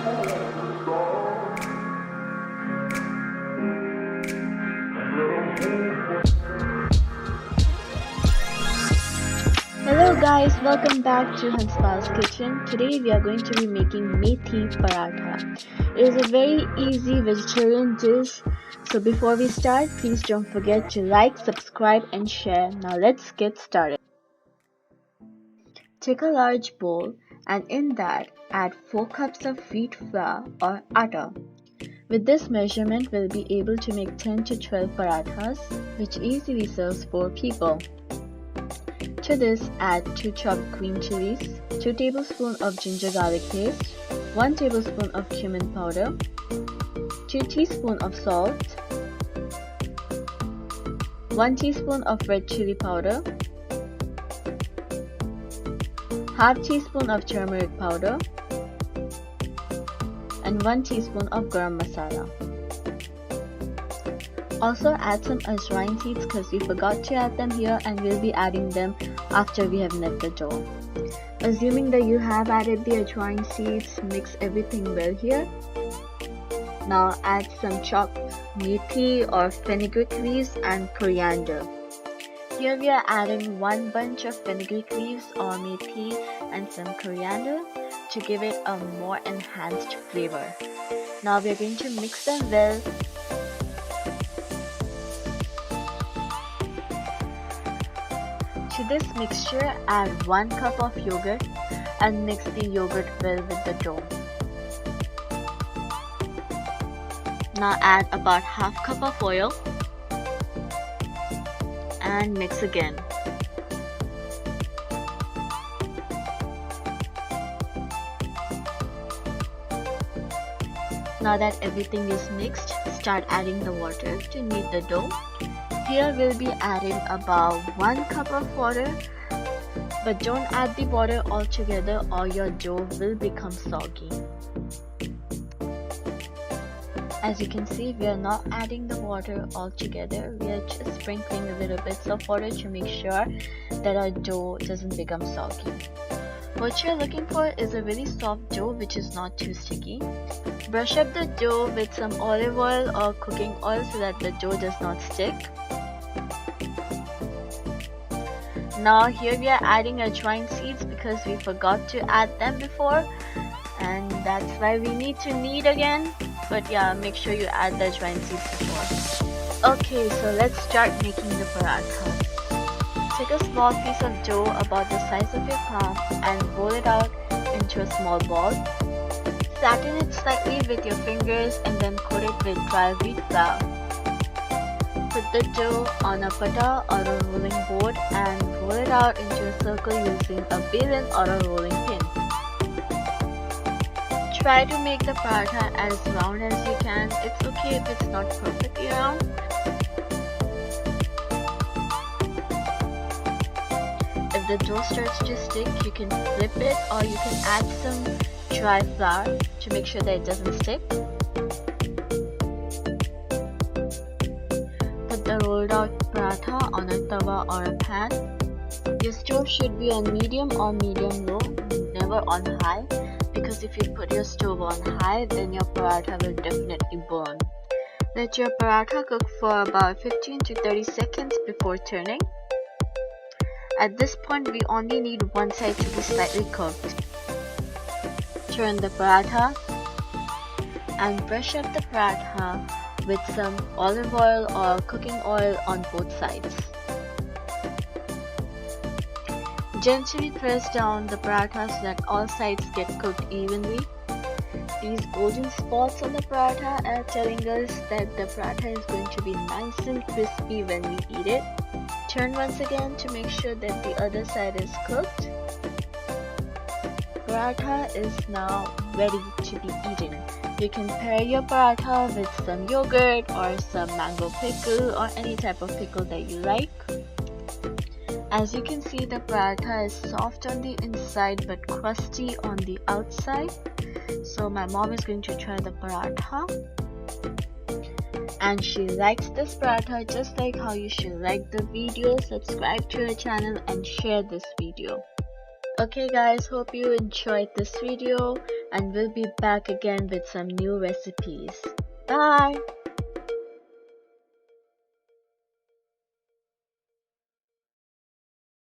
Hello guys, welcome back to Hanspal's kitchen. Today we are going to be making Methi Paratha. It is a very easy vegetarian dish. So before we start, please don't forget to like, subscribe and share. Now let's get started. Take a large bowl and in that add 4 cups of wheat flour or Atta. With this measurement, we'll be able to make 10 to 12 parathas, which easily serves 4 people. To this, add 2 chopped green chilies, 2 tablespoons of ginger garlic paste, 1 tablespoon of cumin powder, 2 teaspoons of salt, 1 teaspoon of red chilli powder, half teaspoon of turmeric powder, and 1 teaspoon of Garam Masala. Also add some Ajwain Seeds because we forgot to add them here and we'll be adding them after we have kneaded the dough. Assuming that you have added the Ajwain Seeds, mix everything well here. Now add some chopped Methi or Fenugreek leaves and Coriander. Here we are adding 1 bunch of Fenugreek leaves or Methi and some Coriander to give it a more enhanced flavor. Now we are going to mix them well. To this mixture, add 1 cup of yogurt and mix the yogurt well with the dough. Now add about half cup of oil and mix again. Now that everything is mixed, start adding the water to knead the dough. Here we'll be adding about 1 cup of water, but don't add the water all together or your dough will become soggy. As you can see, we are not adding the water all together. We are just sprinkling a little bits of water to make sure that our dough doesn't become soggy. What you're looking for is a really soft dough which is not too sticky. Brush up the dough with some olive oil or cooking oil so that the dough does not stick. Now here we are adding Ajwain Seeds because we forgot to add them before and that's why we need to knead again. But yeah, make sure you add the Ajwain Seeds before. Okay, so let's start making the paratha. Take a small piece of dough about the size of your palm and roll it out into a small ball. Flatten it slightly with your fingers and then coat it with dry wheat flour. Put the dough on a patta or a rolling board and roll it out into a circle using a baleen or a rolling pin. Try to make the paratha as round as you can. It's okay if it's not perfectly round. If the dough starts to stick, you can flip it or you can add some dry flour to make sure that it doesn't stick. Put the rolled out paratha on a tawa or a pan. Your stove should be on medium or medium low, never on high, because if you put your stove on high, then your paratha will definitely burn. Let your paratha cook for about 15 to 30 seconds before turning. At this point, we only need one side to be slightly cooked. Turn the paratha and brush up the paratha with some olive oil or cooking oil on both sides. Gently press down the paratha so that all sides get cooked evenly. These golden spots on the paratha are telling us that the paratha is going to be nice and crispy when we eat it. Turn once again to make sure that the other side is cooked. Paratha is now ready to be eaten. You can pair your paratha with some yogurt or some mango pickle or any type of pickle that you like. As you can see, the paratha is soft on the inside but crusty on the outside. So my mom is going to try the paratha. And she likes this paratha just like how you should like the video, subscribe to her channel and share this video. Okay guys, hope you enjoyed this video and we'll be back again with some new recipes. Bye!